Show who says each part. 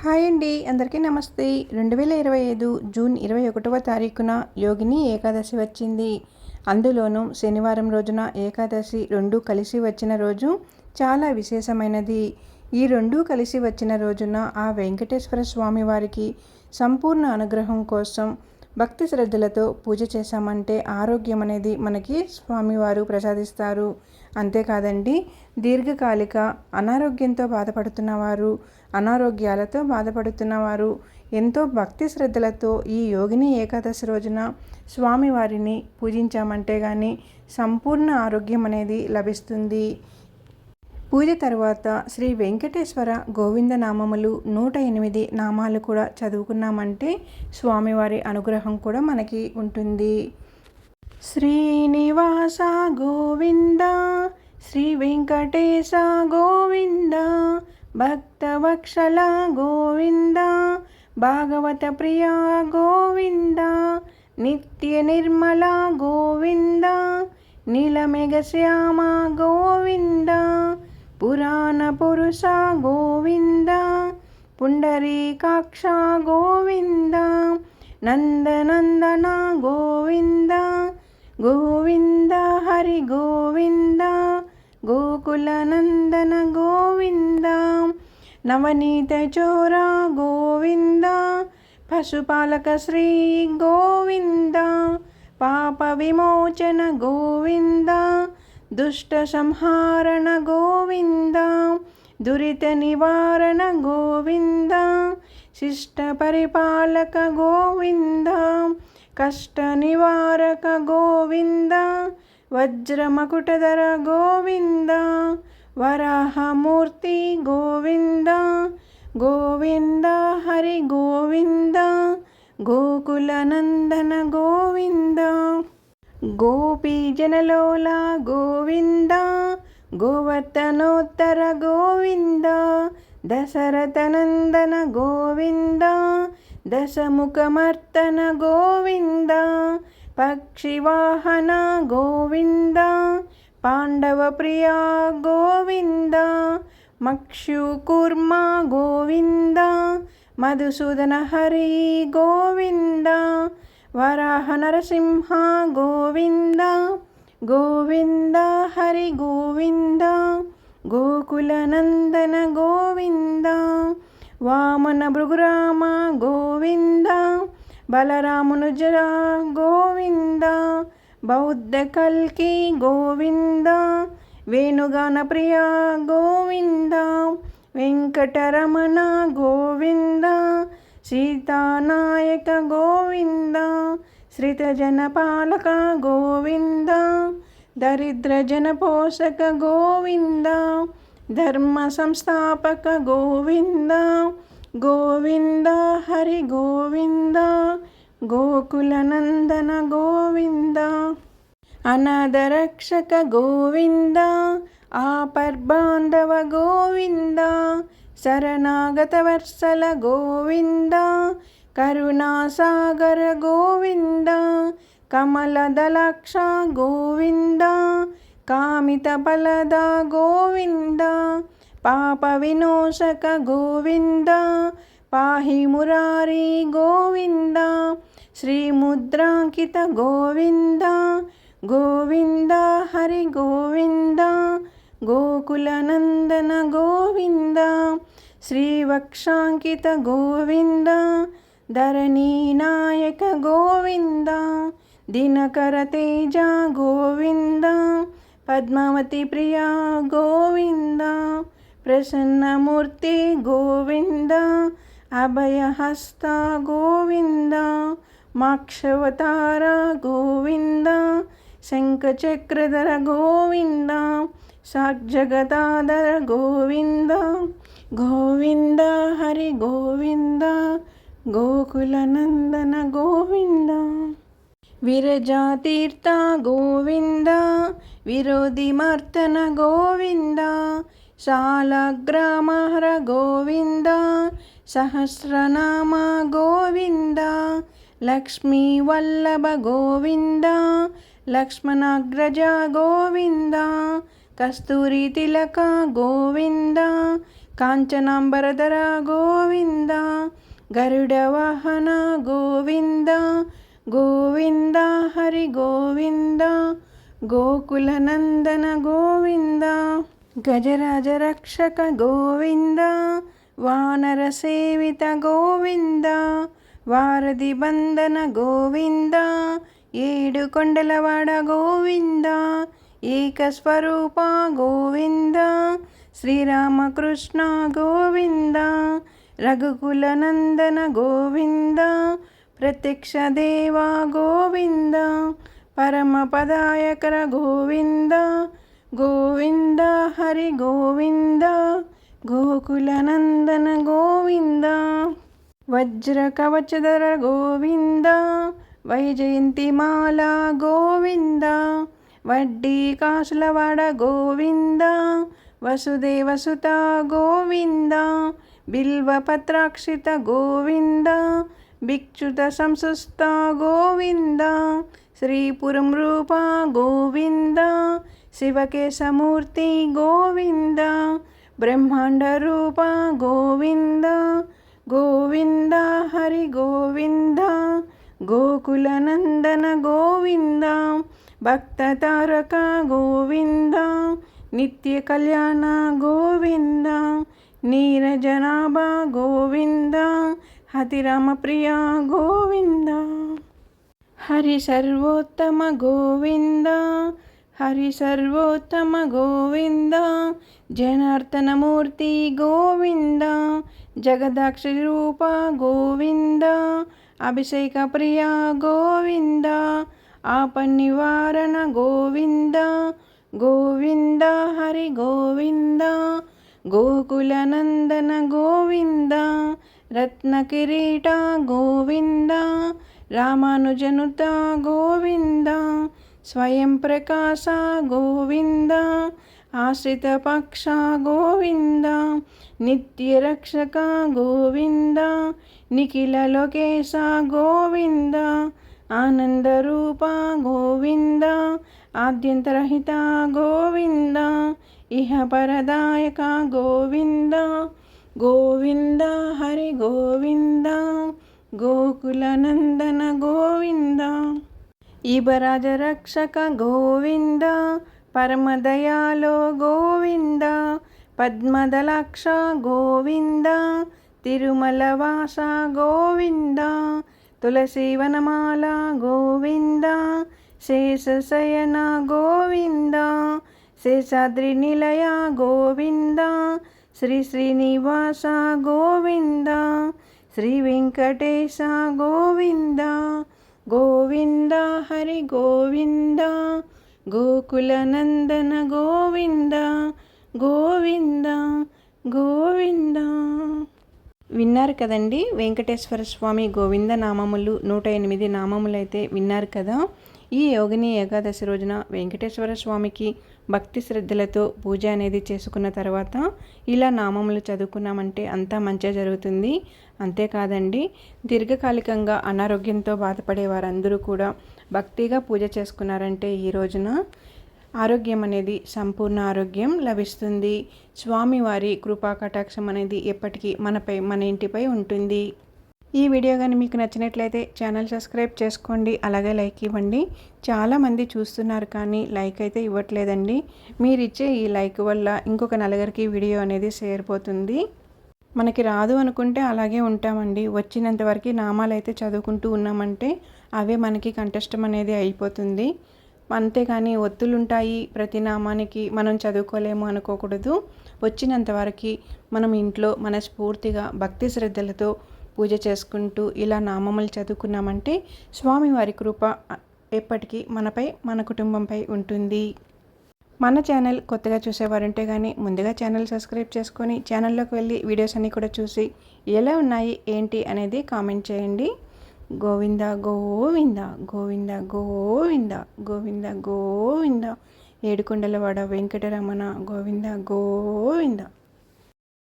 Speaker 1: Hi అండి, అందరికీ నమస్తే. 2025 జూన్ 21వ తారీఖున యోగిని ఏకాదశి వచ్చింది. అందులోనూ శనివారం రోజున ఏకాదశి రెండూ కలిసి వచ్చిన రోజు చాలా విశేషమైనది. ఈ రెండూ కలిసి వచ్చిన రోజున ఆ వెంకటేశ్వర స్వామి వారికి సంపూర్ణ అనుగ్రహం కోసం భక్తి శ్రద్ధలతో పూజ చేశామంటే ఆరోగ్యం అనేది మనకి స్వామివారు ప్రసాదిస్తారు. అంతేకాదండి, దీర్ఘకాలిక అనారోగ్యంతో బాధపడుతున్నవారు, అనారోగ్యాలతో బాధపడుతున్నవారు ఎంతో భక్తి శ్రద్ధలతో ఈ యోగిని ఏకాదశి రోజున స్వామివారిని పూజించామంటే కానీ సంపూర్ణ ఆరోగ్యం అనేది లభిస్తుంది. పూజ తర్వాత శ్రీ వెంకటేశ్వర గోవింద నామములు 108 నామాలు కూడా చదువుకున్నామంటే స్వామివారి అనుగ్రహం కూడా మనకి ఉంటుంది. శ్రీనివాస గోవింద, శ్రీ వెంకటేశ గోవింద, భక్తవత్సల గోవింద, భాగవత ప్రియ గోవింద, నిత్య నిర్మల గోవింద, నీలమేఘశ్యామ గోవింద, పురాణ పురుష గోవింద, పుండరీకాక్ష గోవింద, నందనందన గోవింద, గోవింద హరి గోవింద, గోకుల నందన గోవింద, నవనీత చోర గోవింద, పశుపాలక శ్రీ గోవింద, పాప విమోచన గోవింద, దుష్ట సంహారణ గోవింద, దురిత నివారణ గోవింద, శిష్ట పరిపాలక గోవింద, కష్ట నివారక గోవింద, వజ్రమకుటధర గోవింద, వరాహమూర్తి గోవింద, గోవింద హరి గోవింద, గోకుల నందన గోవింద, గోపీజనలోల గోవింద, గోవర్ధనోత్తర గోవింద, దశరథనందన గోవింద, దశముఖమర్తన గోవింద, పక్షివాహన గోవింద, పాండవ ప్రియ గోవింద, మక్షుకూర్మ గోవింద, మధుసూదన హరి గోవింద, వరాహ నరసింహ గోవింద, గోవింద హరి గోవింద, గోకుల నందన గోవింద, వామన భృగురామ గోవింద, బలరామునుజర గోవింద, బౌద్ధ కల్కి గోవింద, వేణుగాన ప్రియ గోవింద, వెంకటరమణ గోవింద, సీతానాయక గోవింద, శ్రితజన పాలక గోవింద, దరిద్ర జన పోషక గోవింద, ధర్మ సంస్థాపక గోవింద, గోవింద హరి గోవింద, గోకుల నందన గోవింద, అనాథరక్షక గోవింద, ఆపర్బాంధవ గోవింద, శరణాగత వత్సల గోవింద, కరుణాసాగర గోవింద, కమలదళాక్ష గోవింద, కామిత ఫలద గోవింద, పాప వినాశక గోవింద, పాహి మురారి గోవింద, శ్రీముద్రాంకిత గోవింద, గోవింద హరి గోవింద, గోకుల నందన గోవింద, శ్రీవక్షాంకిత గోవింద, ధరణీ నాయక గోవింద, దినకర తేజ గోవింద, పద్మావతి ప్రియ గోవింద, ప్రసన్నమూర్తి గోవింద, అభయహస్త గోవింద, మాక్షవతార గోవింద, శంఖచక్రధర గోవింద, సాక్షగదాధర గోవింద, గోవింద హరి గోవింద, గోకుల నందన గోవింద, విరజాతీర్థ గోవింద, విరోధిమర్తన గోవింద, శాలగ్రామహర గోవింద, సహస్రనామ గోవింద, లక్ష్మీ వల్లభ గోవింద, లక్ష్మణాగ్రజ గోవింద, కస్తూరి తిలక గోవింద, కాంచనాంబరధర గోవింద, గరుడ వాహన గోవింద గోవింద హరి గోవింద గోకుల నందన గోవింద గజరాజ రక్షక గోవింద వానర సేవిత గోవింద వారధి బంధన గోవింద ఏడు కొండలవాడ గోవింద ఏకస్వరూప గోవింద శ్రీరామకృష్ణ గోవింద రఘుకుల నందన గోవింద ప్రత్యక్ష దేవ గోవింద పరమపదాయకర గోవింద గోవింద హరి గోవింద గోకుల నందన గోవింద వజ్ర కవచధర గోవింద వైజయంతిమాల గోవింద వడ్డీ కాసులవాడ గోవింద వసుదేవసుత గోవింద బిల్వపత్రాక్షిత గోవింద భిక్షుత సంసుస్త గోవింద శ్రీపురం రూప గోవింద శివకేశమూర్తి గోవింద బ్రహ్మాండ రూప గోవింద గోవింద హరి గోవింద గోకుల నందన గోవింద భక్త తారక గోవింద నిత్య కళ్యాణ గోవింద నీరజనాభ గోవింద హతిరామ ప్రియ గోవింద హరి సర్వోత్తమ గోవింద హరి సర్వోత్తమ గోవింద జనార్దనమూర్తి గోవింద జగదాక్షి రూప గోవింద అభిషేక ప్రియ గోవింద ఆపన్నివారణ గోవింద గోవింద హరి గోవింద గోకుల నందన గోవింద రత్న కిరీట గోవింద రామానుజనుత గోవింద స్వయం ప్రకాశ గోవింద ఆశ్రిత పక్ష గోవింద నిత్య రక్షక గోవింద నిఖిల లోకేశ గోవింద ఆనందరూప గోవింద ఆద్యంతరహిత గోవింద ఇహ పరదాయక గోవింద గోవింద హరి గోవింద గోకుల నందన గోవింద ఈబరాజ రక్షక గోవింద పరమదయాలో గోవింద పద్మదలాక్ష గోవింద తిరుమల వాస గోవింద తులసీవనమాల గోవింద శేషశయన గోవింద శేషాద్రి నిలయ గోవింద శ్రీ శ్రీనివాస గోవింద శ్రీ వెంకటేశ గోవింద గోవింద హరి గోవింద గోకుల నందన గోవింద గోవింద గోవింద. విన్నారు కదండి, వెంకటేశ్వర స్వామి గోవింద నామములు 108 నామములు అయితే విన్నారు కదా. ఈ యోగిని ఏకాదశి రోజున వెంకటేశ్వర స్వామికి భక్తి శ్రద్ధలతో పూజ అనేది చేసుకున్న తర్వాత ఇలా నామములు చదువుకున్నామంటే అంతా మంచిగా జరుగుతుంది. అంతేకాదండి, దీర్ఘకాలికంగా అనారోగ్యంతో బాధపడే వారందరూ కూడా భక్తిగా పూజ చేసుకున్నారంటే ఈ రోజున ఆరోగ్యం అనేది సంపూర్ణ ఆరోగ్యం లభిస్తుంది. స్వామివారి కృపా కటాక్షం అనేది ఎప్పటికీ మనపై, మన ఇంటిపై ఉంటుంది. ఈ వీడియో కానీ మీకు నచ్చినట్లయితే ఛానల్ సబ్స్క్రైబ్ చేసుకోండి, అలాగే లైక్ ఇవ్వండి. చాలామంది చూస్తున్నారు కానీ లైక్ అయితే ఇవ్వట్లేదండి. మీరు ఇచ్చే ఈ లైక్ వల్ల ఇంకొక నలుగురికి వీడియో అనేది షేర్ పోతుంది. మనకి రాదు అనుకుంటే అలాగే ఉంటామండి. వచ్చినంత వరకు నామాలు అయితే చదువుకుంటూ ఉన్నామంటే అవే మనకి కంఠస్థం అనేది అయిపోతుంది. అంతేకాని ఒత్తులుంటాయి ప్రతి నామానికి మనం చదువుకోలేము అనుకోకూడదు. వచ్చినంత వరకు మనం ఇంట్లో మనస్ఫూర్తిగా భక్తి శ్రద్ధలతో పూజ చేసుకుంటూ ఇలా నామములు చదువుకున్నామంటే స్వామివారి కృప ఎప్పటికీ మనపై, మన కుటుంబంపై ఉంటుంది. మన ఛానల్ కొత్తగా చూసేవారుంటే కానీ ముందుగా ఛానల్ సబ్స్క్రైబ్ చేసుకొని ఛానల్లోకి వెళ్ళి వీడియోస్ అన్నీ కూడా చూసి ఎలా ఉన్నాయి ఏంటి అనేది కామెంట్ చేయండి. గోవింద గోవింద గోవింద గోవింద గోవింద గోవింద ఏడుకొండలవాడ వెంకటరమణ గోవింద గోవింద.